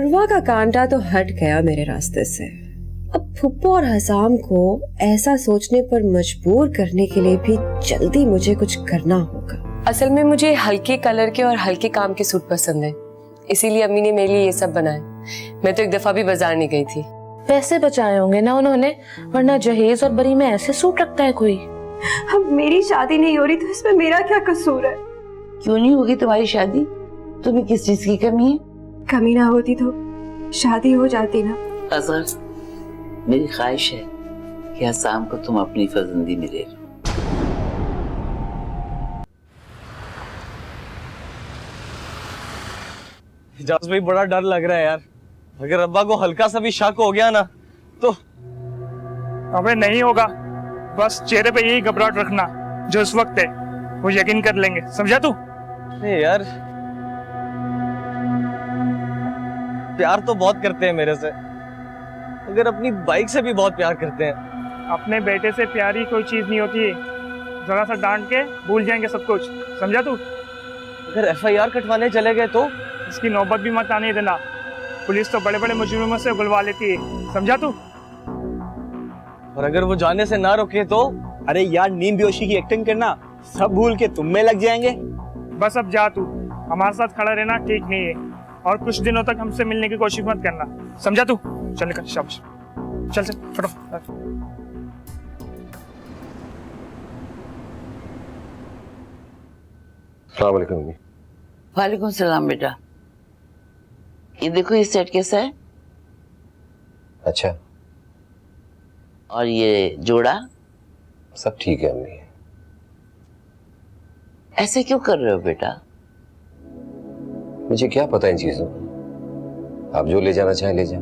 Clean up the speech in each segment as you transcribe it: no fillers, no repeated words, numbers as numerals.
अरवा का कांटा तो हट गया मेरे रास्ते से। अब फुप्पो और हसाम को ऐसा सोचने पर मजबूर करने के लिए भी जल्दी मुझे कुछ करना होगा। असल में मुझे हल्के कलर के और हल्के काम के सूट पसंद है, इसीलिए अम्मी ने मेरे लिए ये सब बनाए। मैं तो एक दफा भी बाजार नहीं गई थी। पैसे बचाए होंगे ना उन्होंने, वरना जहेज और बरी में ऐसे सूट रखता है कोई। अब मेरी शादी नहीं हो रही तो इसमें मेरा क्या कसूर है? क्यों नहीं होगी तुम्हारी शादी? तुम्हें किस चीज की कमी है? कमी ना होती तो शादी हो जाती ना। असगर, मेरी ख्वाहिश है कि हसाम को तुम अपनी फर्जंदी में ले लो। हिजाज भाई बड़ा डर लग रहा है यार, अगर अब्बा को हल्का सा भी शक हो गया ना तो। अबे नहीं होगा, बस चेहरे पे यही घबराहट रखना जो इस वक्त है, वो यकीन कर लेंगे, समझा तू? नहीं यार, प्यार तो बहुत करते हैं मेरे से, मगर अपनी बाइक से भी बहुत प्यार करते हैं। अपने बेटे से प्यारी कोई चीज नहीं होती है, जरा सा डांट के भूल जाएंगे सब कुछ, समझा तू? अगर FIR कटवाने चले गए तो? इसकी नौबत भी मत आने देना, पुलिस तो बड़े बड़े मुजरिमों से बुलवा लेती है, समझा तू? और अगर वो जाने से ना रोके तो? अरे यार, नींद बेहोशी की एक्टिंग करना, सब भूल के तुम में लग जाएंगे। बस अब जा तू, हमारे साथ खड़ा रहना ठीक नहीं है, और कुछ दिनों तक हमसे मिलने की कोशिश मत करना, समझा तू? चल निकल, शाबाश, चल चल फटो। अस्सलाम वालेकुम। वालेकुम सलाम बेटा। ये देखो, ये सेट कैसा है? अच्छा, और ये जोड़ा? सब ठीक है अम्मी। ऐसे क्यों कर रहे हो बेटा? मुझे क्या पता इन चीजों का, आप जो ले जाना चाहें ले जाएं।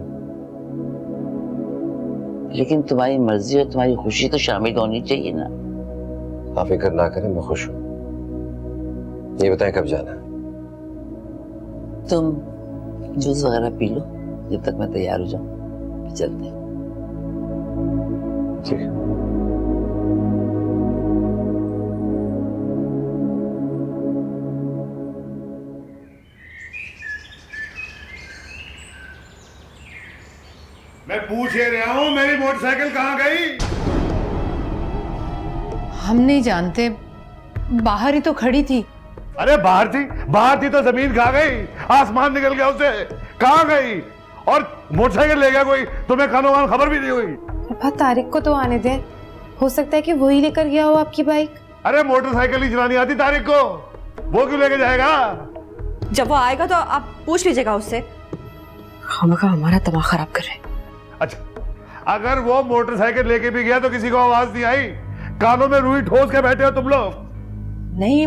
लेकिन तुम्हारी मर्जी और तुम्हारी खुशी तो शामिल होनी चाहिए ना। आप फिक्र ना करें, मैं खुश हूं। ये बताएं कब जाना है? तुम जूस वगैरह पी लो जब तक मैं तैयार हो जाऊं, चलते हैं। ठीक है। मैं पूछ ही रहा हूं, मेरी मोटरसाइकिल कहां गई? हम नहीं जानते, बाहर ही तो खड़ी थी। अरे बाहर थी तो जमीन खा गई, आसमान निकल गया उसे, कहां गई? और मोटरसाइकिल ले गया कोई, तुम्हें कानों खबर भी नहीं हुई? पापा, तारिक को तो आने दे, हो सकता है कि वही लेकर गया हो आपकी बाइक। अरे मोटरसाइकिल ही चलानी आती तारिक को, वो क्यों लेके जाएगा? जब वो आएगा तो आप पूछ लीजिएगा उससे। खामखा हमारा दिमाग खराब कर रहे। अच्छा, अगर वो मोटरसाइकिल लेके भी गया तो किसी को आवाज नहीं आई? कानों में रुई ठोस के बैठे हो तुम लोग? नहीं,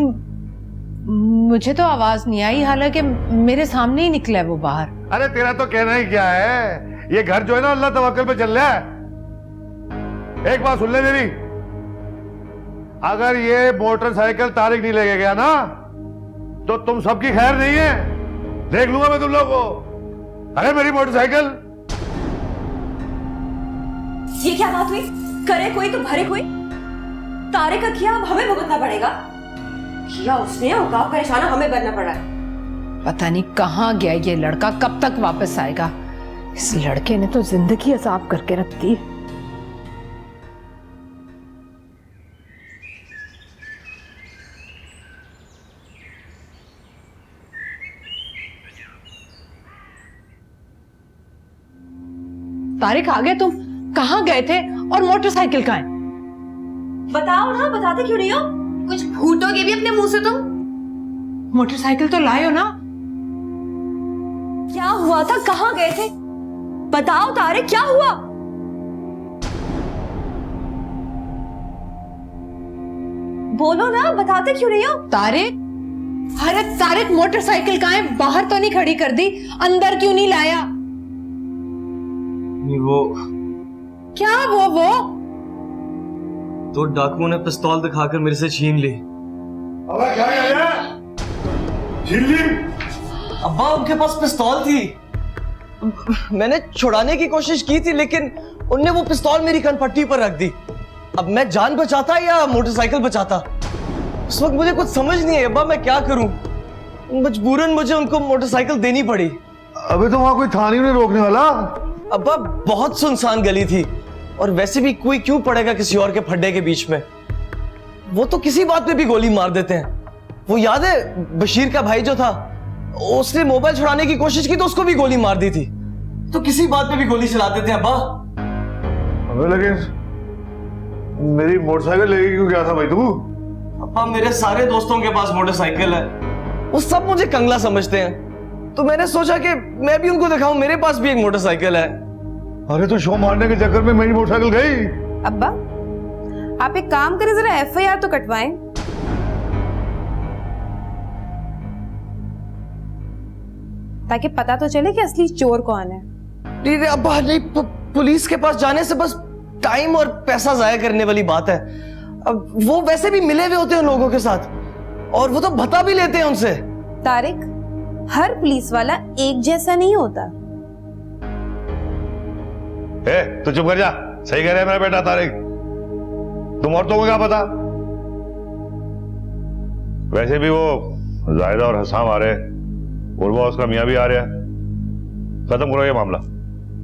मुझे तो आवाज नहीं आई, हालांकि मेरे सामने ही निकला है वो बाहर। अरे तेरा तो कहना ही क्या है, ये घर जो है ना अल्लाह तवक्कल पे चल रहा है। एक बात सुन ले मेरी, अगर ये मोटरसाइकिल तारिक नहीं लेके गया ना तो तुम सबकी खैर नहीं है, देख लूंगा मैं तुम लोग को। अरे मेरी मोटरसाइकिल! ये क्या बात हुई? करे कोई तो भरे कोई। तारे का किया अब हमें भुगतना पड़ेगा। किया उसने और गांव का निशाना हमें बनना पड़ा है। पता नहीं कहाँ गया ये लड़का, कब तक वापस आएगा। इस लड़के ने तो जिंदगी अजाब करके रख दी। तारिक, आ गए तुम? कहाँ गए थे और मोटरसाइकिल कहाँ है? बताओ ना, बताते क्यों नहीं हो? कुछ फूटोगे भी अपने मुंह से तुम? मोटरसाइकिल तो लाए हो ना? क्या हुआ था, कहाँ गए थे? बताओ तारिक, क्या हुआ? बोलो ना, बताते क्यों नहीं हो? तारिक, अरे तारिक, मोटरसाइकिल कहाँ है? बाहर तो नहीं खड़ी कर दी, अंदर क्यों नहीं लाया? वो क्या वो? तो डाकुओं ने पिस्तौल दिखाकर मेरे से छीन ली। अबे क्या है? छीन ली? अब्बा, उनके पास पिस्तौल थी, मैंने छुड़ाने की कोशिश की थी, लेकिन उनने वो पिस्तौल मेरी कनपट्टी पर रख दी। अब मैं जान बचाता या मोटरसाइकिल बचाता? उस वक्त मुझे कुछ समझ नहीं है अब्बा, मैं क्या करूं? मजबूरन मुझे उनको मोटरसाइकिल देनी पड़ी। अबे तो वहां कोई था नहीं उन्हें रोकने वाला। अब्बा बहुत सुनसान गली थी, और वैसे भी कोई क्यों पड़ेगा किसी और के फड्डे के बीच में। वो तो किसी बात पे भी गोली मार देते हैं। वो याद है बशीर का भाई जो था, उसने मोबाइल छुड़ाने की कोशिश की तो उसको भी गोली मार दी थी। तो किसी बात पे भी गोली चला देते हैं अब्बा। अबे लेकिन मेरी मोटरसाइकिल लेके क्यों गया था भाई तू? अब्बा मेरे सारे दोस्तों के पास मोटरसाइकिल है, वो सब मुझे कंगला समझते हैं, तो मैंने सोचा कि मैं भी उनको दिखाऊं मेरे पास भी एक मोटरसाइकिल है। अरे तो शो मारने के चक्कर में मेरी मोटरसाइकिल गई। अब्बा आप एक काम करें, जरा FIR तो कटवाएं। ताकि पता तो चले कि असली चोर कौन है। नहीं अब्बा नहीं, पुलिस के पास जाने से बस टाइम और पैसा जाया करने वाली बात है। अब वो वैसे भी मिले हुए होते हैं लोगों के साथ, और वो तो भत्ता भी लेते हैं उनसे। तारिक, हर पुलिस वाला एक जैसा नहीं होता। तू चुप कर जा। सही कह रहे हैं मेरा बेटा तारिक, तुम औरतों को क्या पता। वैसे भी वो जायदा और हसाम आ रहे, और वो उसका मियां भी आ रहा है। खत्म करो ये मामला,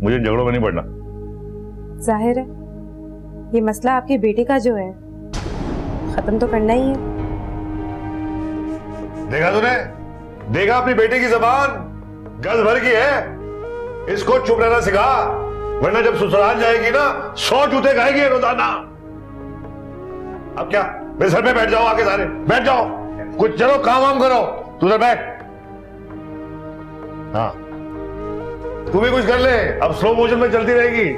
मुझे झगड़ों में नहीं पड़ना। जाहिर है ये मसला आपके बेटे का जो है खत्म तो करना ही है। देखा तूने, देखा अपनी बेटी की जबान गज भर की है। इसको चुप रहना सिखा, वरना जब ससुराल जाएगी ना 100 जूते खाएगी रोजाना। अब क्या मेरे सर पे बैठ जाओ, आके सारे बैठ जाओ, कुछ चलो काम वाम करो। तू उधर बैठ। हाँ तू भी कुछ कर ले, अब स्लो मोशन में चलती रहेगी।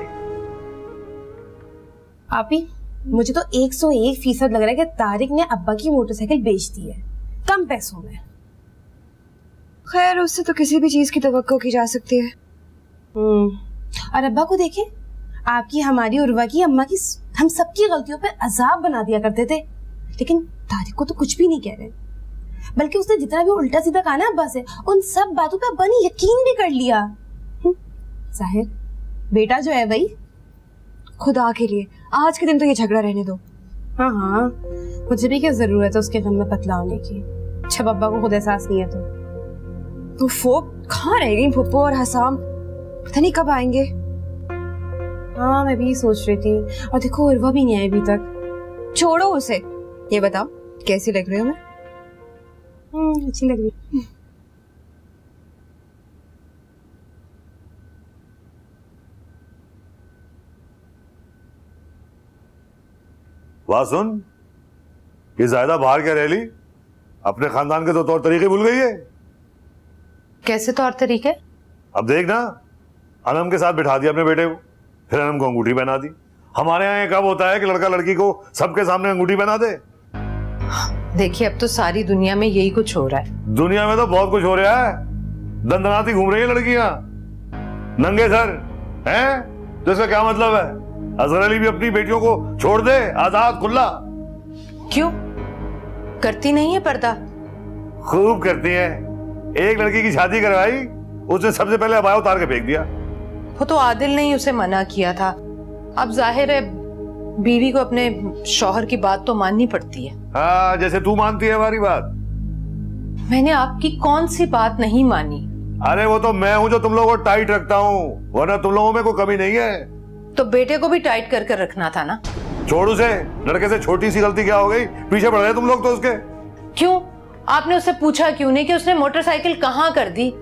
आपी मुझे तो 101% लग रहा है कि तारिक ने अब्बा की मोटरसाइकिल बेच दी है कम पैसों में। खैर उससे तो किसी भी चीज की तवक्को की जा सकती है। और अब्बा को देखे, आपकी, हमारी, उर्वा की, अम्मा की, हम सबकी गलतियों पे अजाब बना दिया करते थे, लेकिन तारिक को तो कुछ भी नहीं कह रहे। बल्कि उसने जितना भी उल्टा सीधा कहा ना अब्बा से, उन सब बातों पे अब्बा ने यकीन भी कर लिया। जाहिर बेटा जो है वही। खुदा के लिए आज के दिन तो ये झगड़ा रहने दो। हाँ हाँ, मुझे भी क्या जरूरत है उसके गम में पतला होने की, जब अब्बा को खुद एहसास नहीं है तो। वो कहाँ रह गई फुप्पो और हसाम, पता नहीं कब आएंगे। हाँ मैं भी सोच रही थी, और देखो उर्वा भी नहीं आई अभी तक। छोड़ो उसे, ये बताओ कैसी लग रही हो मैं? अच्छी लग रही। वाह सुन, ये जायदा बाहर क्या रह ली, अपने खानदान के तो तौर तरीके भूल गई है। कैसे तौर तरीके? अब देख ना, अनम के साथ बिठा दिया अपने बेटे को, फिर अनम को अंगूठी पहना दी। हमारे यहाँ ये कब होता है कि लड़का लड़की को सबके सामने अंगूठी पहना दे। देखिए अब तो सारी दुनिया में यही कुछ हो रहा है। दुनिया में तो बहुत कुछ हो रहा है, दंदनाती घूम रही है लड़कियां नंगे सर हैं, तो इसका क्या मतलब है? अजहर अली भी अपनी बेटियों को छोड़ दे आजाद खुला। क्यों करती नहीं है पर्दा? खूब करती है। एक लड़की की शादी करवाई, उसने सबसे पहले अबाया उतार के फेंक दिया। वो तो आदिल ने ही उसे मना किया था। अब जाहिर है बीवी को अपने शौहर की बात तो माननी पड़ती है। हाँ, जैसे तू मानती है हमारी बात। मैंने आपकी कौन सी बात नहीं मानी? अरे वो तो मैं हूं जो तुम लोगों को टाइट रखता हूँ, वरना तुम लोगों में कोई कमी नहीं है। तो बेटे को भी टाइट कर कर रखना था ना। छोड़ उसे, लड़के से छोटी सी गलती क्या हो गई, पीछे पड़ गए तुम लोग तो उसके। क्यों? आपने उससे पूछा क्यों नहीं कि उसने मोटरसाइकिल कहाँ कर दी?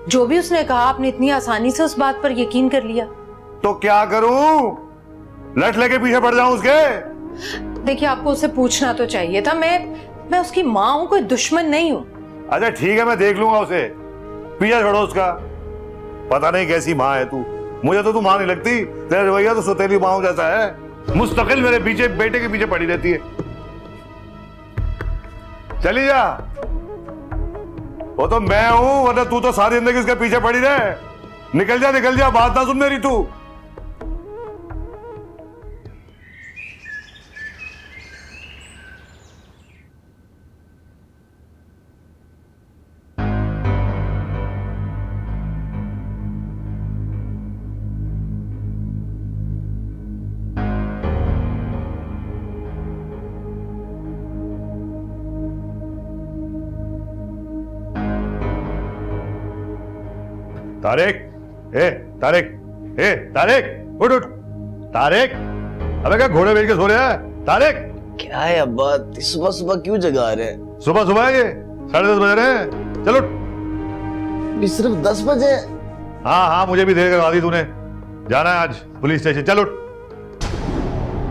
जो भी उसने कहा आपने इतनी आसानी से उस बात पर यकीन कर लिया। तो क्या करूं, लट लेके पीछे पड़ जाऊं उसके? देखिए आपको उससे पूछना तो चाहिए था। मैं उसकी माँ हूँ, कोई दुश्मन नहीं हूँ। अच्छा ठीक है, मैं देख लूंगा उसे, पीछा छोड़ो उसका। पता नहीं कैसी माँ है तू, मुझे तो तू माँ नहीं लगती। तेरा रवैया तो सौतेली माँ जैसा है, मुस्तकिल मेरे पीछे बेटे के पीछे पड़ी रहती है। चली जा, वो तो मैं हूं, वरना तू तो सारी जिंदगी उसके पीछे पड़ी रहे। निकल जा, बात ना सुन मेरी तू। तारिक, ए तारिक, ए तारिक, उठ उठ। तारिक, अबे क्या घोड़े बेच के सो रहा है? तारिक, क्या है अब्बा, सुबह सुबह क्यों जगा रहे हैं? सुबह सुबह है ये, 10:30 बज रहे हैं। चलो। अभी सिर्फ 10 बजे। हाँ हाँ, मुझे भी देर करवा दी तूने। जाना है आज पुलिस स्टेशन, चलो।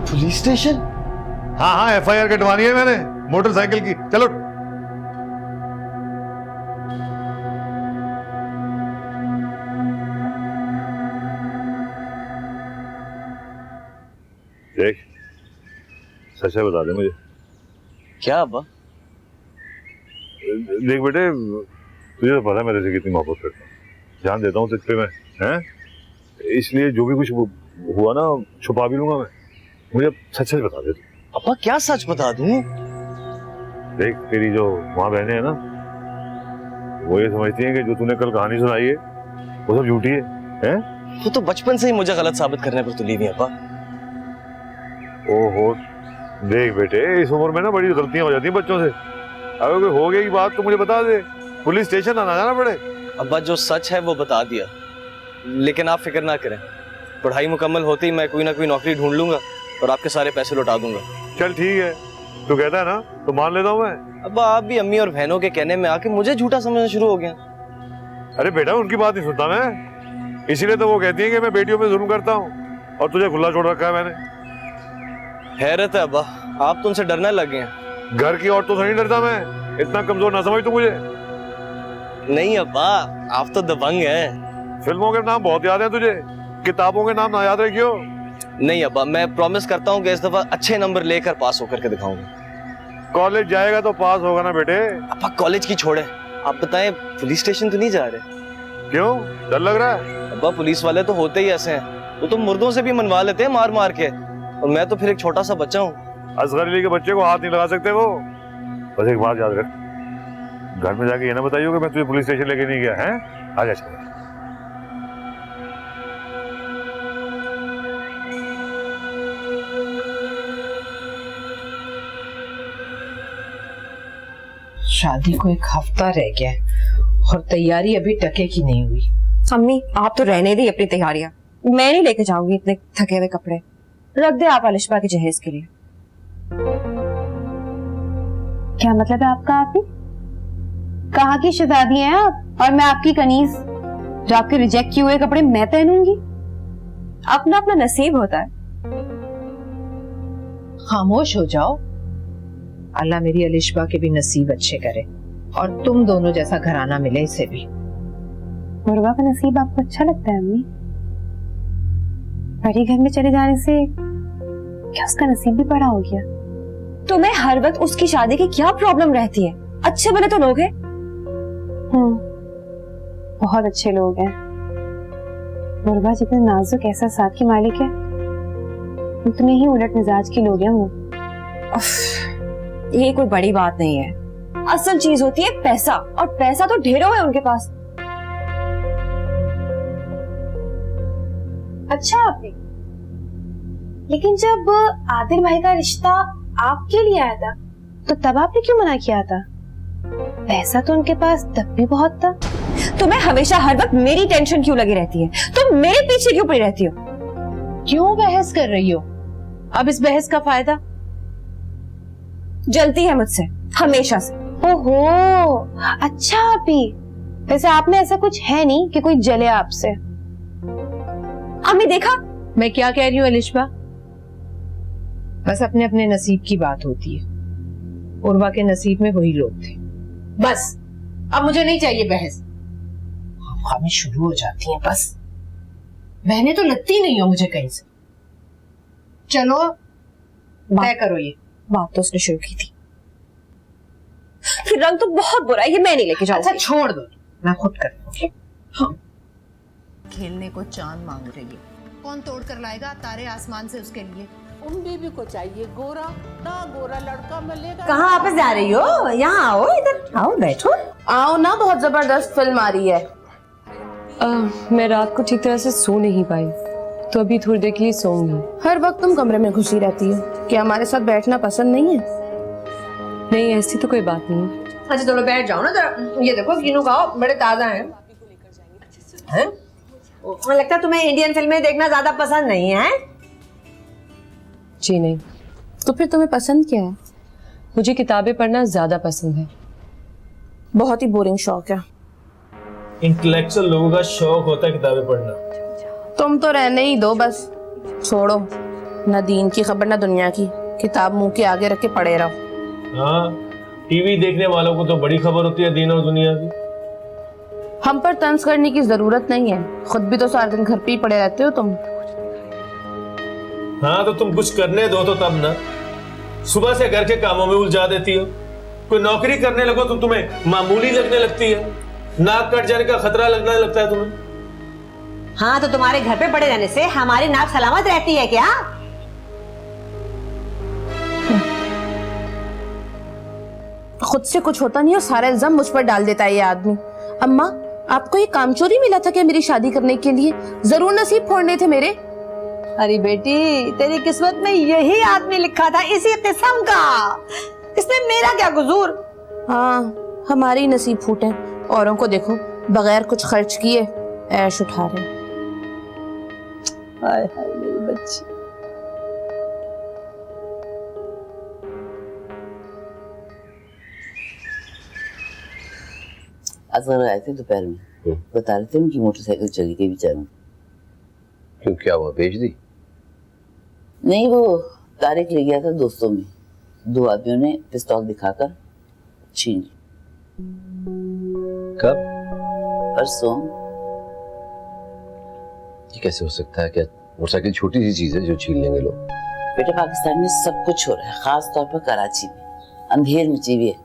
Police station? हाँ हाँ, FIR कटवानी है मैंने मोटरसाइकिल की, चलो। देख, सच है, बता दे मुझे। क्या अब्बा? देख बेटे, तुझे तो पता है मैं तेरे कितनी मोहब्बत करता हूँ, ध्यान देता हूँ तुझ पे मैं, हैं? इसलिए जो भी कुछ हुआ ना, छुपा भी लूंगा मैं। मुझे सच सच बता दे तू। अब्बा क्या सच बता दूं? देख, तेरी जो माँ बहनें हैं ना, वो ये समझती हैं कि जो तूने कल कहानी सुनाई है वो सब झूठी है, हैं? वो तो बचपन से ही मुझे गलत साबित करने पर तुली हुई है अब्बा। ओहो, देख बेटे, इस उम्र में ना बड़ी गलतियां हो जाती हैं बच्चों से। अगर कोई हो गई बात तो मुझे बता दे, पुलिस स्टेशन आना जाना पड़े। अब्बा जो सच है वो बता दिया, लेकिन आप फिक्र ना करें, पढ़ाई मुकम्मल होते ही मैं कोई ना कोई नौकरी ढूंढ लूंगा और आपके सारे पैसे लौटा दूंगा। चल ठीक है, तू कहता है ना तो मान लेता हूँ मैं। अब्बा आप भी अम्मी और बहनों के कहने में आके मुझे झूठा समझना शुरू हो गया। अरे बेटा, उनकी बात नहीं सुनता मैं, इसीलिए तो वो कहती है कि मैं बेटियों पे जुल्म करता हूँ और तुझे खुला छोड़ रखा है मैंने। हैरत है अब्बा, आप तो उनसे डरने लग गए हैं। घर की औरतों से नहीं डरता मैं, इतना कमजोर ना समझ तू मुझे। नहीं अब्बा, आप तो दबंग हैं। फिल्मों के नाम बहुत याद है तुझे, किताबों के नाम ना याद रखियो। नहीं अब्बा, मैं प्रॉमिस करता हूँ कि इस दफा अच्छे नंबर लेकर पास होकर के दिखाऊंगा। कॉलेज जाएगा तो पास होगा ना बेटे। अब्बा कॉलेज की छोड़े, आप बताएं पुलिस स्टेशन तो नहीं जा रहे? क्यों, डर लग रहा है? अब्बा पुलिस वाले तो होते ही ऐसे हैं, वो तो मुर्दों से भी मनवा लेते हैं मार मार के, और मैं तो फिर एक छोटा सा बच्चा हूँ। असगर अली के बच्चे को हाथ नहीं लगा सकते वो। बस एक बात याद रख, घर में जाके ये ना बताइयो कि मैं तुझे पुलिस स्टेशन लेके नहीं गया है। आ जा। शादी को एक हफ्ता रह गया और तैयारी अभी टके की नहीं हुई। अम्मी आप तो रहने दी अपनी तैयारियां, मैं नहीं लेके जाऊंगी इतने थके हुए कपड़े। रख दे आप अलिशबा के जहेज के लिए। क्या मतलब है आपका? आप ही कहाँ की शहजादी हैं आप और मैं आपकी कनीज, जो आपके रिजेक्ट किए हुए कपड़े मैं पहनूंगी? अपना अपना नसीब होता है। खामोश हो जाओ। अल्लाह मेरी अलिशबा के भी नसीब अच्छे करे और तुम दोनों जैसा घराना मिले इसे भी। मुर्गा का नसीब आपको अच्छा लगता है अम्मी? परी घर में चले जाने से क्या उसका नसीब भी बड़ा हो गया? तुम्हें हर वक्त उसकी शादी की क्या प्रॉब्लम रहती है? अच्छे भले तो लोग हैं। बहुत अच्छे लोग हैं। मुर्गा जितने नाजुक एहसास की मालिक है, उतने ही उलट मिजाज के लोग हैं वो। ये कोई बड़ी बात नहीं है, असल चीज होती है पैसा, और पैसा तो ढेरों है उनके पास। अच्छा आपने, लेकिन जब आदिल भाई का रिश्ता आपके लिए आया था तो तब आपने क्यों मना किया था? पैसा तो उनके पास तब भी बहुत था। तुम्हें हमेशा हर वक्त मेरी टेंशन क्यों लगी रहती है? तुम मेरे पीछे क्यों पड़ी रहती हो? क्यों बहस कर रही हो? अब इस बहस का फायदा? जलती है मुझसे हमेशा से। ओहो, अच्छा आपी, वैसे आप में ऐसा कुछ है नहीं कि कोई जले आपसे। अम्मी देखा मैं क्या कह रही हूँ अलिशबा? बस अपने अपने नसीब की बात होती है। उर्वा के नसीब में वही लोग थे। बस अब मुझे नहीं चाहिए बहस। हमें शुरू हो जाती हैं बस। बहनें तो लगती नहीं हो मुझे कहीं से। चलो तय करो। ये बात तो उसने शुरू की थी, फिर रंग तो बहुत बुरा है, ये मैं नहीं लेके जाऊंगी। अच्छा छोड़ दो, मैं खुद कर लूंगी। हाँ। खेलने को चांद मांग रही है, कौन तोड़ कर लाएगा तारे आसमान से उसके लिए? उन बीबी को चाहिए गोरा ना गोरा लड़का मिलेगा। कहाँ वापस जा रही हो? यहाँ आओ, इधर आओ, बैठो। आओ ना, बहुत जबरदस्त फिल्म आ रही है। मैं रात को ठीक तरह से सो नहीं पाई, तो अभी थोड़ी देर के लिए सोऊंगी। हर वक्त तुम कमरे में घुसी रहती हो, क्या हमारे साथ बैठना पसंद नहीं है? नहीं, ऐसी तो कोई बात नहीं है। अच्छा चलो बैठ जाओ ना जरा। ये देखो किनू खाओ, बड़े ताजा हैं। हैं? लगता है तुम्हें इंडियन फिल्में देखना ज्यादा पसंद नहीं है? जी नहीं, तो फिर तुम्हें पसंद क्या है? मुझे किताबें पढ़ना ज्यादा पसंद है। बहुत ही बोरिंग शौक है। इंटेलेक्चुअल लोगों का शौक होता है किताबें पढ़ना। तुम तो रहने ही दो बस, छोड़ो, ना दीन की खबर ना दुनिया की, किताब मुंह के आगे रख के पढ़े रहो। हाँ, टीवी देखने वालों को तो बड़ी खबर होती है दीन और दुनिया की। हम पर तंज करने की जरूरत नहीं है, खुद भी तो सारा दिन घर पे ही पड़े रहते हो तुम। हाँ तो तुम कुछ करने दो तो तब ना, सुबह से घर के कामों में उलझा देती हो। कोई नौकरी करने लगो तो तुम्हें मामूली लगने लगती है, नाक कट जाने का खतरा लगने लगता है तुम्हें। हाँ तो तुम्हारे घर पे पड़े रहने से हमारी नाक सलामत रहती है क्या? खुद से कुछ होता नहीं और सारा इल्जाम मुझ पर डाल देता है ये आदमी। अम्मा, आपको ये कामचोरी मिला था क्या मेरी शादी करने के लिए? जरूर नसीब फोड़ने थे मेरे। अरे बेटी, तेरी किस्मत में यही आदमी लिखा था, इसी किस्म का। इसमें मेरा क्या कसूर? हाँ, हमारे ही नसीब फूटे, औरों को देखो बगैर कुछ खर्च किए ऐश उठा रहे। हाय हाय मेरी बच्ची। असगर आए थे दोपहर में, बता रहे थे उनकी मोटरसाइकिल चली गई बेचारों। क्यों, क्या हुआ, बेच दी? नहीं, वो तारिक ले गया था दोस्तों में, दो आदमियों ने पिस्तौल दिखाकर छीन ली। कब? परसों। ये कैसे हो सकता है? क्या मोटरसाइकिल छोटी सी चीज है जो छीन लेंगे लोग? बेटा, पाकिस्तान में सब कुछ हो रहा है, खास तौर पर कराची में अंधेर मची हुई है।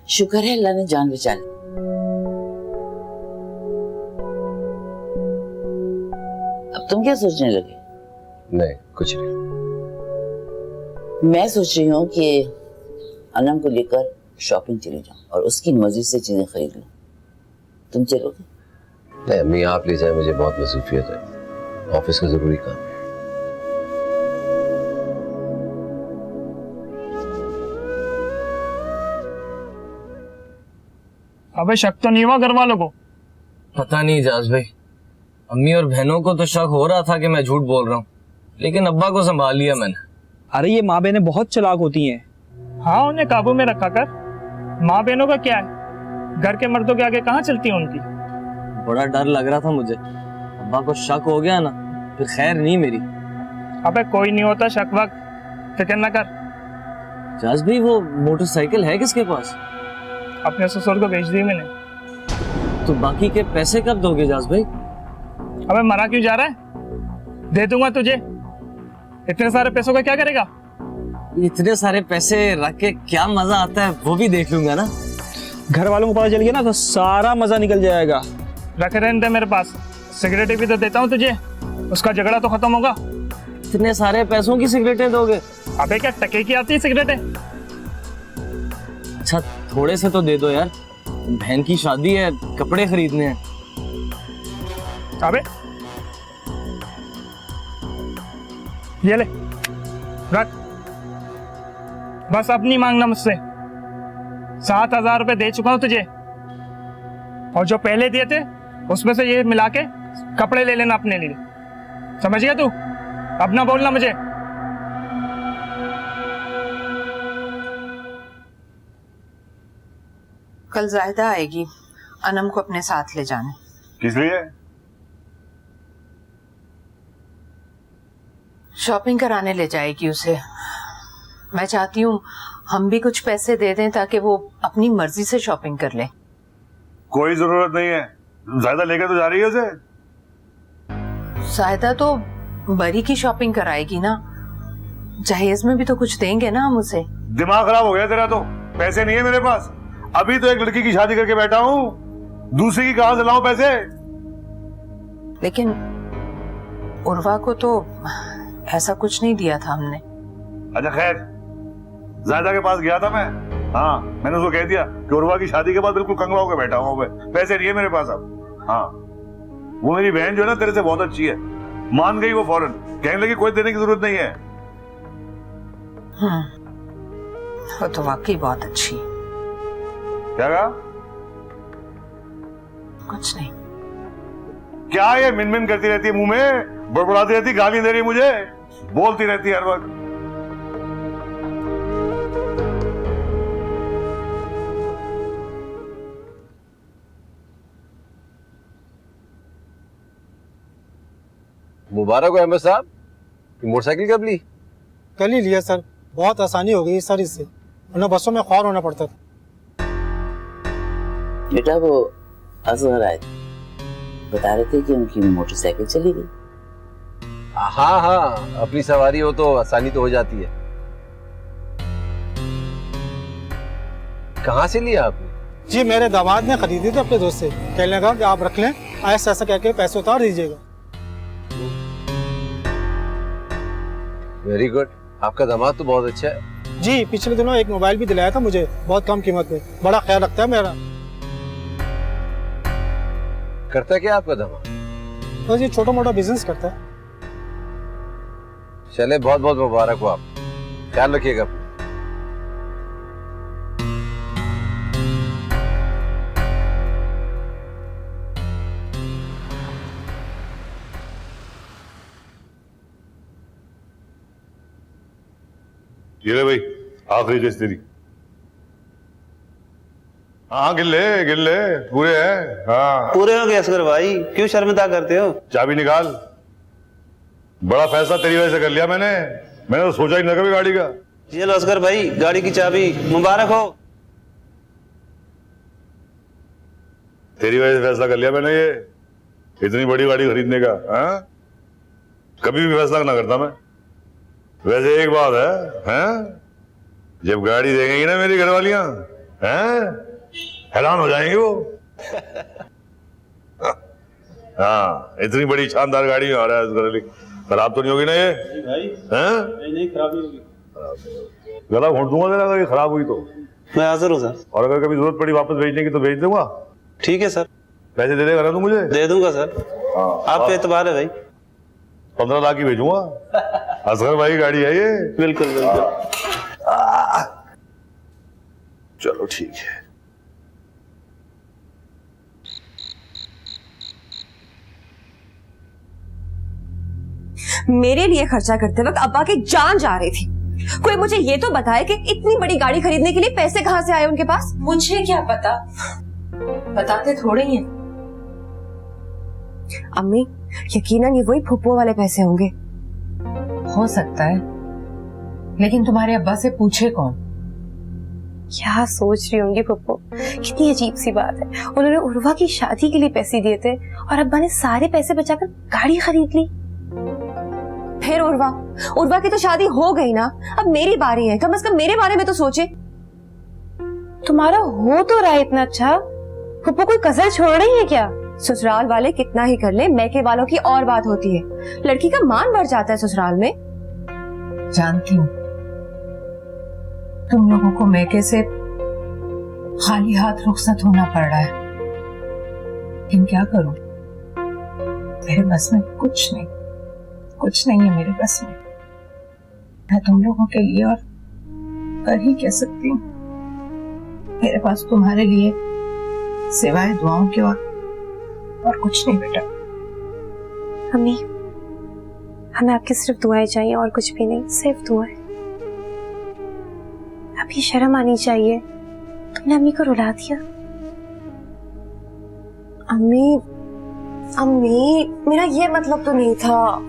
शुक्र है अल्लाह ने जान बचा ली। अब तुम क्या सोचने लगे? नहीं, कुछ नहीं। मैं सोच रही हूँ कि अनम को लेकर शॉपिंग चले जाऊं और उसकी मर्जी से चीजें खरीद लूं। तुम चलोगे? नहीं अम्मी, आप ले जाए, मुझे बहुत मसरूफियत है, ऑफिस का जरूरी काम है। अबे शक तो नहीं हुआ घर वालों को? पता नहीं जाज भाई, अम्मी और बहनों को तो शक हो रहा था कि मैं झूठ बोल रहा हूँ, लेकिन अब्बा को संभाल लिया मैंने। अरे ये माँ बहनें बहुत चालाक होती हैं। हाँ, उन्हें काबू में रखा कर। माँ बहनों का क्या है, घर के मर्दों के आगे कहाँ चलती है उनकी। बड़ा डर लग रहा था मुझे, अब्बा को शक हो गया ना फिर खैर नहीं मेरी। अबे कोई नहीं होता शक वक्त, फिक्र न कर। जाज भाई, वो मोटरसाइकिल है किसके पास? अपने ससुर को भेज दी मैंने। तो बाकी के पैसे कब दोगे जाज भाई? अबे मरा क्यों जा रहा है, दे दूंगा तुझे। इतने सारे पैसों का क्या करेगा? इतने सारे पैसे रख के क्या मजा आता है वो भी देख लूंगा ना। घर वालों को पता चल गया ना तो सारा मजा निकल जाएगा। रख रहने दे मेरे पास, सिगरेट भी तो देता हूँ तुझे, उसका झगड़ा तो खत्म होगा। इतने सारे पैसों की सिगरेटें दोगे? अबे क्या टके की आती है सिगरेटें? अच्छा थोड़े से तो दे दो यार, बहन की शादी है, कपड़े खरीदने हैं। अबे ये ले रख, बस अब नहीं मांगना मुझसे। 7,000 रुपए दे चुका हूं तुझे, और जो पहले दिए थे उसमें से ये मिला के कपड़े ले लेना अपने लिए, समझ गया तू? अब ना बोलना मुझे। कल जायदा आएगी, अनम को अपने साथ ले जाने। किस लिए? शॉपिंग कराने ले जाएगी उसे। मैं चाहती हूँ हम भी कुछ पैसे दे दें ताकि वो अपनी मर्जी से शॉपिंग कर ले। कोई जरूरत नहीं है, ज्यादा लेकर तो जा रही है उसे। जायदा तो बरी की शॉपिंग कराएगी ना, जहेज में भी तो कुछ देंगे ना हम उसे। दिमाग खराब हो गया तेरा तो, पैसे नहीं है मेरे पास। अभी तो एक लड़की की शादी करके बैठा हूँ, दूसरी की कहां से लाऊं पैसे? लेकिन उर्वा को तो ऐसा कुछ नहीं दिया था हमने। अच्छा खैर, जायदा के पास गया था मैं। हाँ, मैंने उसको कह दिया कि उर्वा की शादी के बाद बिल्कुल कंगला होकर बैठा हूँ, पैसे नहीं है मेरे पास अब। हाँ, वो मेरी बहन जो है ना तेरे से बहुत अच्छी है, मान गई वो फौरन, कहने लगी कोई देने की जरूरत नहीं है। वो तो वाकई बहुत अच्छी है। क्या कहा? कुछ नहीं। क्या ये मिनमिन करती रहती है, मुंह में बड़बड़ाती रहती, गाली दे रही मुझे, बोलती रहती है हर वक्त। मुबारक हो अहमद साहब, मोटरसाइकिल कब ली? कल ही लिया सर, बहुत आसानी हो गई सर इससे, वरना बसों में ख्वार होना पड़ता था। बेटा वो असगर आए थे, बता रहे थे कि उनकी मोटरसाइकिल चली गई। हाँ हाँ, अपनी सवारी हो तो आसानी तो हो जाती है। कहाँ से लिया आपने? जी मेरे दामाद ने खरीदी थी अपने दोस्त से, कहने लगा कि आप रख लें, ऐसा ऐसा कहकर पैसे उतार दीजिएगा। वेरी गुड, आपका दामाद तो बहुत अच्छा है। जी पिछले दिनों एक मोबाइल भी दिलाया था मुझे, बहुत कम कीमत पे, बड़ा ख्याल रखता है मेरा। करता क्या आपका दामाद? बस ये छोटा मोटा बिजनेस करता है। चले, बहुत बहुत मुबारक हो आप, ख्याल रखिएगा। ये ले भाई, आखिरी किस्त तेरी। हाँ गिन ले, पूरे हैं। हाँ पूरे हो गए असगर भाई, क्यों शर्मिंदा करते हो? चाबी निकाल, बड़ा फैसला तेरी वजह से कर लिया मैंने तो सोचा ही न कभी गाड़ी का। ये लो असगर भाई, गाड़ी की चाबी, मुबारक हो। तेरी वजह से फैसला कर लिया मैंने ये इतनी बड़ी गाड़ी खरीदने का। हाँ कभी भी फैसला ना करता मैं। वैसे एक बात है, जब गाड़ी देंगी ना मेरी घरवालियां, हैरान हो जाएंगी वो। हाँ इतनी बड़ी शानदार गाड़ी आ रहा है, खराब तो नहीं होगी ना ये? नहीं खराब नहीं होगी। गला घोंट दूंगा तेरा अगर ये खराब हुई तो। मैं हाजिर हूँ सर। और अगर कभी जरूरत पड़ी वापस भेजने की तो भेज दूंगा। ठीक है सर। पैसे दे देगा ना तू मुझे? दे दूंगा सर। आप पे एतबार है भाई। 15 लाख ही भेजूंगा। असगर भाई गाड़ी है ये। बिल्कुल बिल्कुल। चलो ठीक है। मेरे लिए खर्चा करते वक्त अब्बा की जान जा रही थी। कोई मुझे ये तो बताए कि इतनी बड़ी गाड़ी खरीदने के लिए पैसे कहाँ से आए उनके पास? मुझे क्या पता, बताते थोड़े ही हैं। अम्मी यकीनन ये वही फुप्पो वाले पैसे होंगे। हो सकता है, लेकिन तुम्हारे अब्बा से पूछे कौन? क्या सोच रही होंगी पप्पो, कितनी अजीब सी बात है। उन्होंने उर्वा की शादी के लिए पैसे दिए थे और अब्बा ने सारे पैसे बचाकर गाड़ी खरीद ली। फिर उर्वा की तो शादी हो गई ना, अब मेरी बारी है, कम से कम मेरे बारे में तो सोचे। तुम्हारा हो तो रहा है इतना अच्छा, पप्पो कोई कसर छोड़ रही है क्या? ससुराल वाले कितना ही कर ले, मैके वालों की और बात होती है। लड़की का मान बढ़ जाता है ससुराल में। जानती हूँ तुम लोगों को मैके से खाली हाथ रुखसत होना पड़ रहा है, लेकिन क्या करूं, मेरे बस में कुछ नहीं है मेरे बस में। मैं तुम लोगों के लिए और कर ही कह सकती हूँ। मेरे पास तुम्हारे लिए सिवाय दुआओं के और कुछ नहीं बेटा। अम्मी हमें आपकी सिर्फ दुआएं चाहिए और कुछ भी नहीं, सिर्फ दुआएं। अभी शर्म आनी चाहिए, तुमने अम्मी को रुला दिया। अम्मी मेरा ये मतलब तो नहीं था।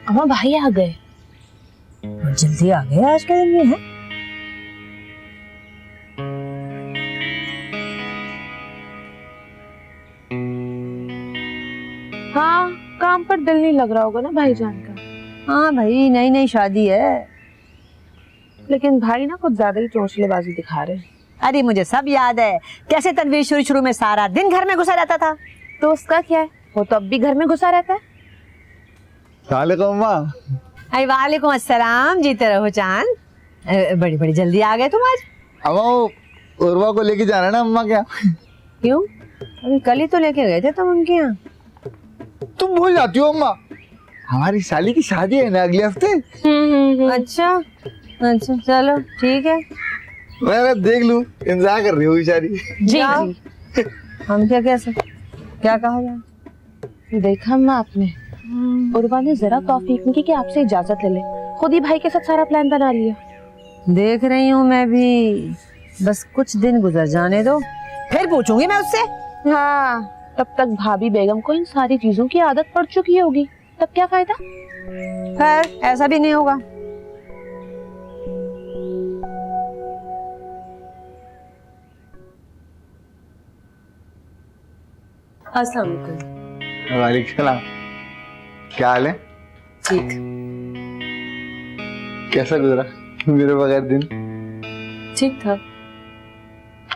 अम्मा भाई आ गए। जल्दी आ गए आज के दिन में है। हाँ काम पर दिल नहीं लग रहा होगा ना भाईजान का। हाँ भाई, नई नई शादी है, लेकिन भाई ना कुछ ज्यादा ही चौंचलेबाजी दिखा रहे हैं। अरे मुझे सब याद है कैसे तनवीर शुरू में सारा दिन घर में घुसा रहता था। तो उसका क्या है, वो तो अब भी घर में घुसा रहता है। वालेकुम अस्सलाम, जीते रहो चांद। बड़ी बड़ी जल्दी आ गए तुम आज। अम्मा उर्वा को लेके जाना ना अम्मा। क्या क्यों, अभी कल ही तो लेके गए थे तुम उनके यहाँ। तुम भूल जाती हो अम्मा, हमारी साली की शादी है ना अगले हफ्ते। अच्छा अच्छा चलो ठीक है, मैं देख लूं, इंतजार कर रही हूँ बेचारी। जी हम क्या कह सकते, क्या कहा जाए। देखा अम्मा आपने, उर्वा ने जरा तौफीक नहीं की कि आपसे इजाजत ले ले, खुद ही भाई के साथ सारा प्लान बना लिया। देख रही हूँ मैं भी, बस कुछ दिन गुजर जाने दो, फिर पूछूंगी मैं उससे। हाँ, तब तक भाभी बेगम को इन सारी चीजों की आदत पड़ चुकी होगी, तब क्या फायदा। खैर ऐसा भी नहीं होगा। अस्सलाम वालेकुम। वालेकुम सलाम। क्या हाल है? ठीक। कैसा गुजरा मेरे बगैर दिन? ठीक था।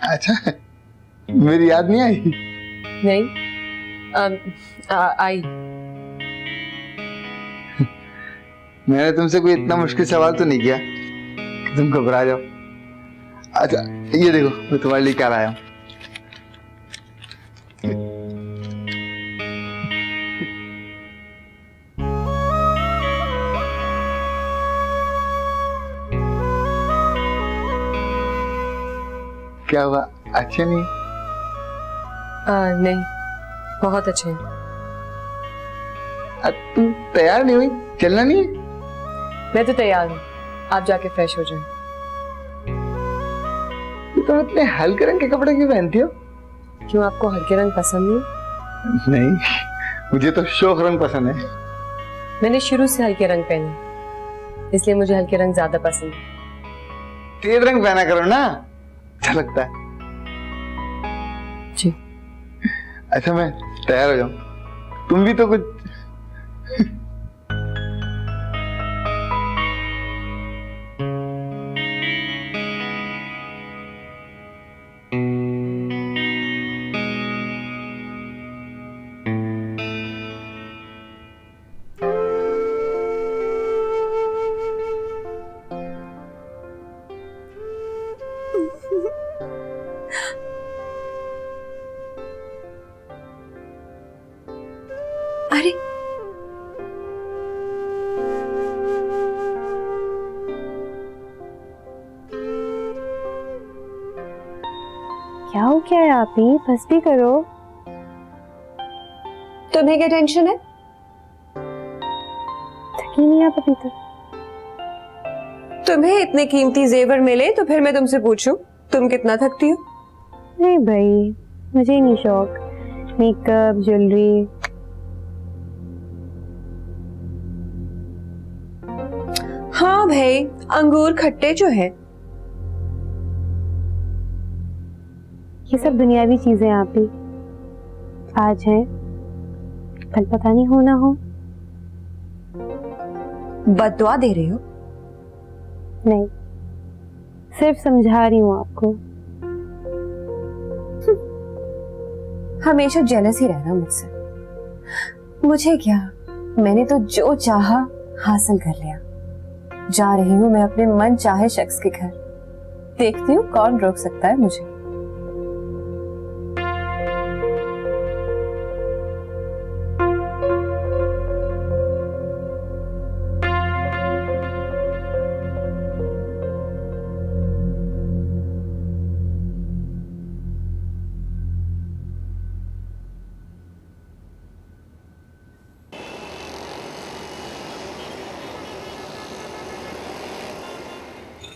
अच्छा, मेरी याद नहीं आई? नहीं आई। मैंने तुमसे कोई इतना मुश्किल सवाल तो नहीं किया कि तुम घबरा जाओ। अच्छा ये देखो, मैं तुम्हारे लिए क्या लाया हूँ। क्या हुआ, अच्छे नहीं? नहीं, बहुत अच्छे हैं। तुम तैयार नहीं हुई, चलना नहीं? मैं तो तैयार हूँ, आप जाके फ्रेश हो जाएं। तुम इतने हल्के रंग के कपड़े क्यों पहनती हो? क्यों, आपको हल्के रंग पसंद नहीं? नहीं, मुझे तो शोख रंग पसंद है। मैंने शुरू से हल्के रंग पहने, इसलिए मुझे हल्के रंग ज्यादा पसंद है। तेज रंग पहना करो ना, अच्छा लगता है। जी। अच्छा मैं तैयार हो जाऊं, तुम भी तो कुछ। अरे क्या हो क्या है आप ही, बस भी करो। तुम्हें क्या टेंशन है? थकी नहीं आप अभी तक? तुम्हें इतने कीमती जेवर मिले तो फिर मैं तुमसे पूछूं, तुम कितना थकती हो? नहीं भाई, मुझे नहीं शौक मेकअप ज्वेलरी। हाँ भाई, अंगूर खट्टे जो है। ये सब दुनियावी चीजें आप ही आज हैं, कल पता नहीं हो ना हो। बददुआ दे रही हो? नहीं, सिर्फ समझा रही हूँ आपको। हमेशा जेलस ही रहना मुझसे। मुझे क्या, मैंने तो जो चाहा हासिल कर लिया। जा रही हूँ मैं अपने मन चाहे शख्स के घर, देखती हूँ कौन रोक सकता है मुझे।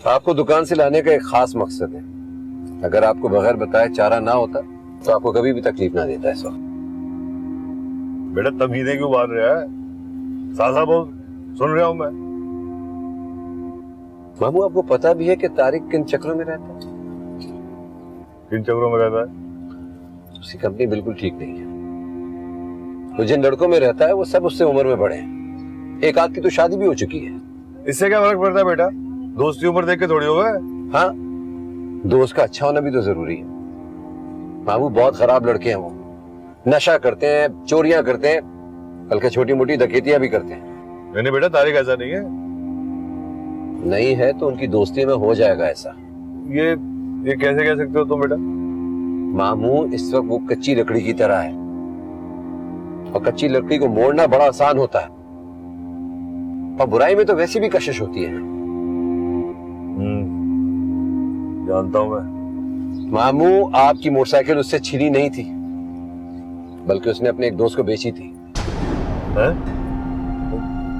आपको दुकान से लाने का एक खास मकसद है। अगर आपको बगैर बताए चारा ना होता तो आपको कभी भी तकलीफ ना देता। इस वक्त बेटा तमीज़ें क्यों बांध रहा है? सासा बोल, सुन रहा हूं मैं। मामू आपको पता भी है कि तारिक किन चक्रों में रहता है? किन चक्रों में रहता है? उसकी कंपनी बिल्कुल ठीक नहीं है। तो जिन लड़कों में रहता है वो सब उससे उम्र में बड़े हैं। एक आध की तो शादी भी हो चुकी है। इससे क्या फर्क पड़ता है बेटा? दोस्ती उम्र देख के थोड़ी हो गए। हाँ, दोस्त का अच्छा होना भी तो जरूरी है। मामू बहुत खराब लड़के हैं वो, नशा करते हैं, चोरियां करते हैं, बल्कि छोटी मोटी डकैतियां भी करते हैं। मैंने बेटा तारिक ऐसा नहीं है। नहीं है तो उनकी दोस्ती में हो जाएगा ऐसा। ये कैसे कह सकते हो तुम बेटा? मामू इस वक्त वो कच्ची लकड़ी की तरह है, और कच्ची लकड़ी को मोड़ना बड़ा आसान होता है, और बुराई में तो वैसे भी कशिश होती है। जानता हूं मैं। मामू आपकी मोटरसाइकिल उससे छीनी नहीं थी, बल्कि उसने अपने एक दोस्त को बेची थी।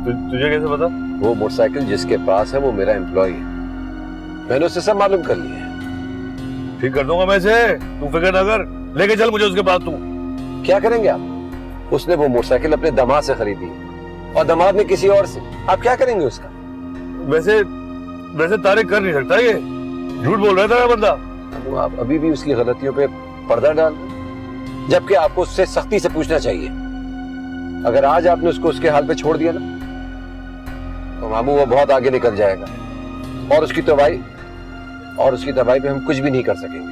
तुझे कैसे पता? वो मोटरसाइकिल जिसके पास है वो मेरा एम्प्लॉय है, मैंने उससे सब मालूम कर लिया है। ठीक कर दूंगा मैं इसे, तू फिक्र ना कर। लेके चल मुझे उसके पास। तू क्या करेंगे आप? उसने वो मोटरसाइकिल अपने दामाद से खरीदी और दामाद ने किसी और से। आप क्या करेंगे उसका? वैसे तारिक कर नहीं सकता, ये झूठ बोल रहा था बंदा। वो आप अभी भी उसकी गलतियों पे पर्दा डाल रहे हैं, जबकि आपको उससे सख्ती से पूछना चाहिए। अगर आज आपने उसको उसके हाल पे छोड़ दिया ना, तो मामू वो बहुत आगे निकल जाएगा, और उसकी तबाही पे हम कुछ भी नहीं कर सकेंगे।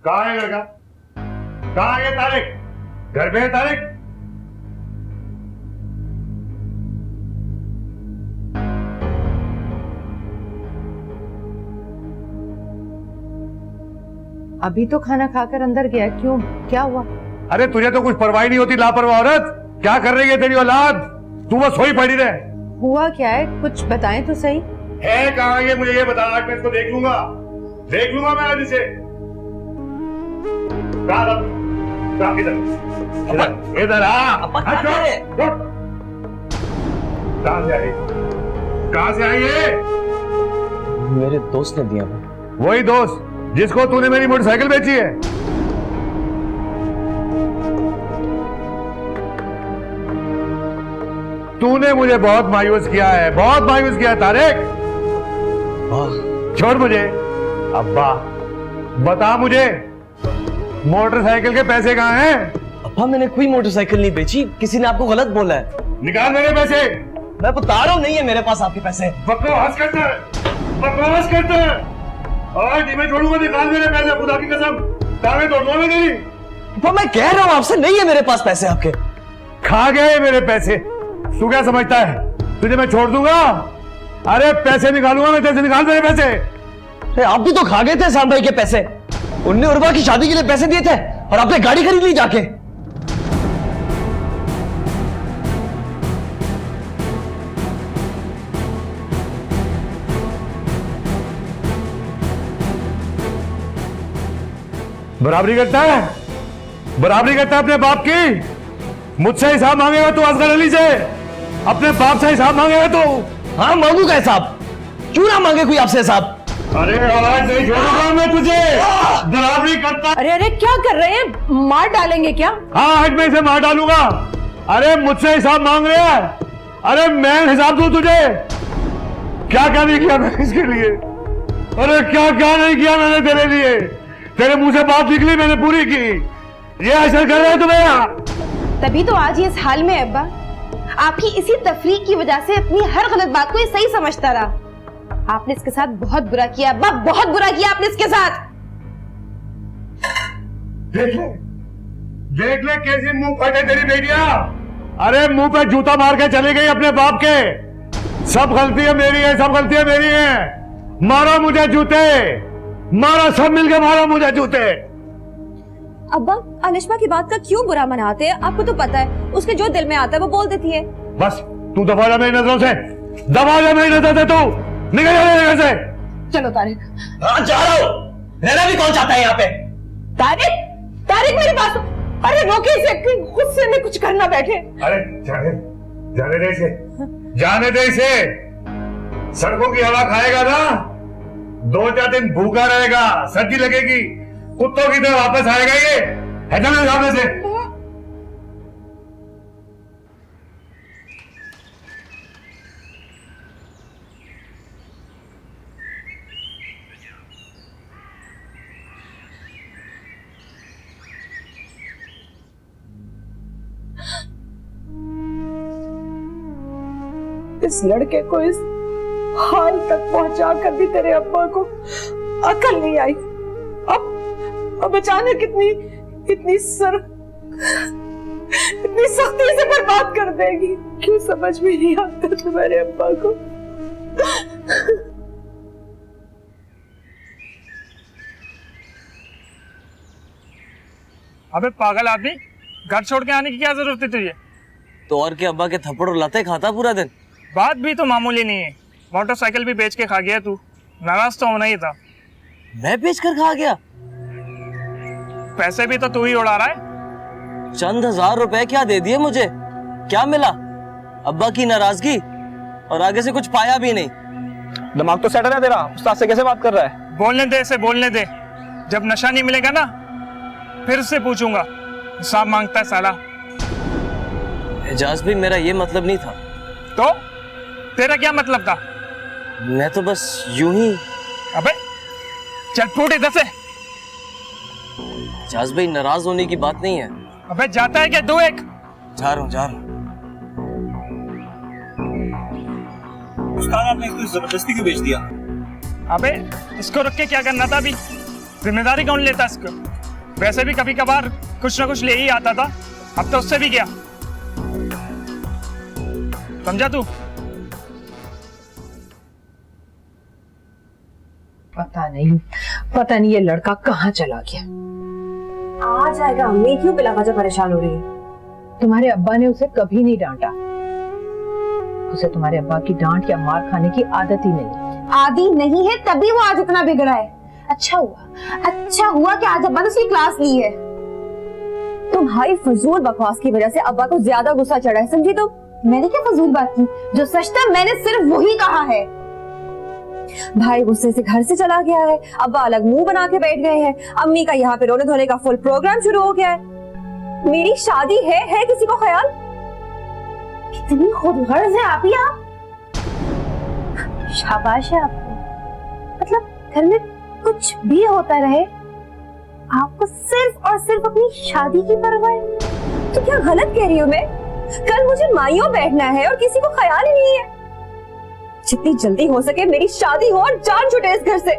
कहाँ है लड़का? कहाँ है तारिक? घर पे है तारिक? अभी तो खाना खाकर अंदर गया, क्यों, क्या हुआ? अरे तुझे तो कुछ परवाह नहीं होती, लापरवाह औरत। क्या कर रही है तेरी औलाद? तू बस सोई पड़ी रहे। हुआ क्या है, कुछ बताएं तो सही। है कहाँ ये, मुझे ये बता। आज मैं इसको देख लूंगा मैं आज इसे। इधर आ। कहाँ से आई ये? मेरे दोस्त ने दिया। वही दोस्त जिसको तूने मेरी मोटरसाइकिल बेची है? तूने मुझे बहुत मायूस किया है, बहुत मायूस किया तारिक। छोड़ मुझे। अब्बा बता मुझे, मोटरसाइकिल के पैसे कहाँ हैं? अब्बा मैंने कोई मोटरसाइकिल नहीं बेची, किसी ने आपको गलत बोला है। निकाल मेरे पैसे। मैं बता रहा हूँ, नहीं है मेरे पास आपके पैसे। बकवास करता है, बकवास करता है। और मैं छोड़ूंगा, निकाल मेरे पैसे, खुदा की कसम। तावे तोड़ूंगा मैं तेरी। अब्बा मैं कह रहा हूँ आपसे, नहीं है मेरे पास पैसे आपके। खा गए मेरे पैसे। तू क्या समझता है तुझे मैं छोड़ दूंगा? अरे पैसे निकालूंगा मैं तेरे से। निकाल मेरे पैसे। अरे आप भी तो खा गए थे साम भाई के पैसे। उनने उर्वा की शादी के लिए पैसे दिए थे और आपने गाड़ी खरीद ली जाके। बराबरी करता है, बराबरी करता है अपने बाप की। मुझसे हिसाब मांगेगा तू असगर अली से, अपने बाप से हिसाब मांगेगा तू। हाँ मांगूंगा हिसाब, क्यों ना मांगे कोई आपसे हिसाब। अरे आज नहीं छोड़ूंगा मैं तुझे। बराबरी करता। अरे अरे क्या कर रहे हैं, मार डालेंगे क्या? हाँ आज मैं इसे मार डालूंगा। अरे मुझसे हिसाब मांग रहे हैं। अरे मैं हिसाब दूं तुझे? क्या क्या नहीं किया मैंने इसके लिए? अरे क्या क्या नहीं किया मैंने तेरे लिए? तेरे मुंह से बात निकली मैंने पूरी की। ये असर कर रहा है तुम्हें? तभी तो आज ये इस हाल में है अब्बा। आपकी इसी तफरीक की वजह से अपनी हर गलत बात को ये सही समझता रहा। आपने इसके साथ बहुत बुरा किया अब्बा, बहुत बुरा किया आपने इसके साथ। देख ले कैसी मुंह फटे तेरी बेटियां। अरे मुंह पे जूता मार के चली गई अपने बाप के। सब गलतियां मेरी है, सब गलतियां मेरी हैं। मारा मुझे जूते, मारा, सब मिलके मारा मुझे जूते। अब्बा अलिशा की बात का क्यों बुरा मनाते हैं? आपको तो पता है उसके जो दिल में आता है वो बोल देती है। बस तू दबा जा मेरी नजरों से, दबा जा मेरी नजर से। तू निकल जा मेरे घर से। चलो तारिक। हाँ जा रहा हूँ। रहना भी कौन चाहता है यहाँ पे? तारिक, तारिक मेरी बात। अरे रोके इसे, गुस्से में कुछ करना बैठे। अरे जाने दे इसे, जाने दे इसे। सड़कों की हवा खाएगा ना, 2-4 दिन भूखा रहेगा, सर्दी लगेगी, कुत्तों की तरह वापस आएगा ये। है ना मेरे सामने से? इस लड़के को इस हाल तक पहुंचा कर भी तेरे अब्बा को अकल नहीं आई। अब अचानक इतनी सख्ती से बर्बाद कर देगी। क्यों समझ में नहीं आता तुम्हारे अब्बा को? अबे पागल आदमी, घर छोड़ के आने की क्या जरूरत है तुझे? तो और क्या, अब्बा के थप्पड़ और लाते खाता पूरा दिन। बात भी तो मामूली नहीं है, मोटरसाइकिल भी बेच के खा गया तू। नाराज तो होना ही था। मैं बेच कर खा गया? पैसे भी तो तू ही उड़ा रहा है। चंद 1000 रुपए क्या दे दिए मुझे? क्या मिला? अब्बा की नाराजगी, और आगे से कुछ पाया भी नहीं। दिमाग तो सेट है ना तेरा? उस्ताद से कैसे बात कर रहा है? बोलने दे इसे, बोलने दे। जब नशा नहीं मिलेगा ना फिर उससे पूछूंगा। हिसाब मांगता है साला। एजाज भी मेरा ये मतलब नहीं था। तो तेरा क्या मतलब था? मैं तो बस यूं ही। अबे चल फूट इधर से। एजाज भाई नाराज होने की बात नहीं है। अबे जाता है क्या? दो एक। जा रहा हूँ। उस्ताद आपने इसको जबरदस्ती क्यों बेच दिया? अबे इसको रख के क्या करना था? अभी जिम्मेदारी कौन लेता इसको? वैसे भी कभी कभार कुछ ना कुछ ले ही आता था, अब तो उससे भी गया। समझा तू? पता नहीं ये लड़का कहाँ चला गया। आ जाएगा अम्मी, क्यों बिला वजह परेशान हो रही है? तुम्हारे अब्बा ने उसे कभी नहीं डांटा। उसे तुम्हारे अब्बा की डांट या मार खाने की आदत ही नहीं। आदि नहीं है तभी वो आज इतना बिगड़ा है। अच्छा हुआ कि आज अब्बा ने उसकी क्लास ली है। तुम्हारी फजूल बकवास की वजह से अब्बा को ज्यादा गुस्सा चढ़ा है, समझी तुम? मैंने क्या फजूल बात की? जो सच था मैंने सिर्फ वही कहा है। भाई गुस्से से घर से चला गया है, अब्बा अलग मुंह बना के बैठ गए हैं, अम्मी का यहाँ पे रोने धोने का फुल प्रोग्राम शुरू हो गया है। मेरी शादी है किसी को ख्याल? कितनी खुदगर्ज है आप ही आप। शाबाश है आपको। मतलब घर में कुछ भी होता रहे, आपको सिर्फ और सिर्फ अपनी शादी की परवाह है। तो क्या गलत कह रही हूँ मैं? कल मुझे माइयों बैठना है और किसी को ख्याल ही नहीं है। जितनी जल्दी हो सके मेरी शादी हो और जान छूटे इस घर से।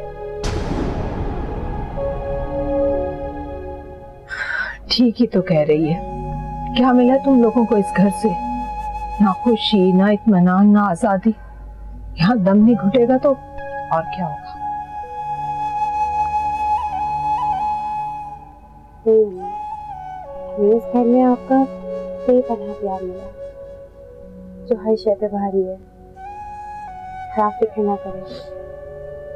ठीक ही तो कह रही है। क्या मिला तुम लोगों को इस घर से? ना खुशी, ना इत्मीनान, ना आजादी। यहाँ दम नहीं घुटेगा तो और क्या होगा? हमें इस घर में आपका बेपनाह प्यार मिला, जो हर शय पे भारी है। आप फिक्र ना करें,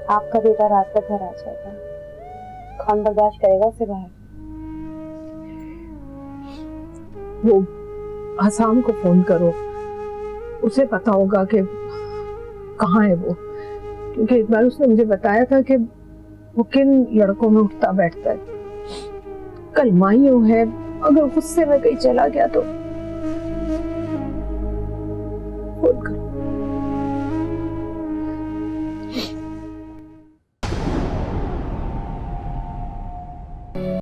आपका बेटा रात तक घर आ जाएगा। कौन बर्दाश्त करेगा उसे बाहर? वो आसाम को फोन करो, उसे पता होगा कि कहाँ है वो, क्योंकि एक बार उसने मुझे बताया था कि वो किन लड़कों में उठता बैठता है। कल मायूं है, अगर गुस्से में कहीं चला गया तो फोन करो।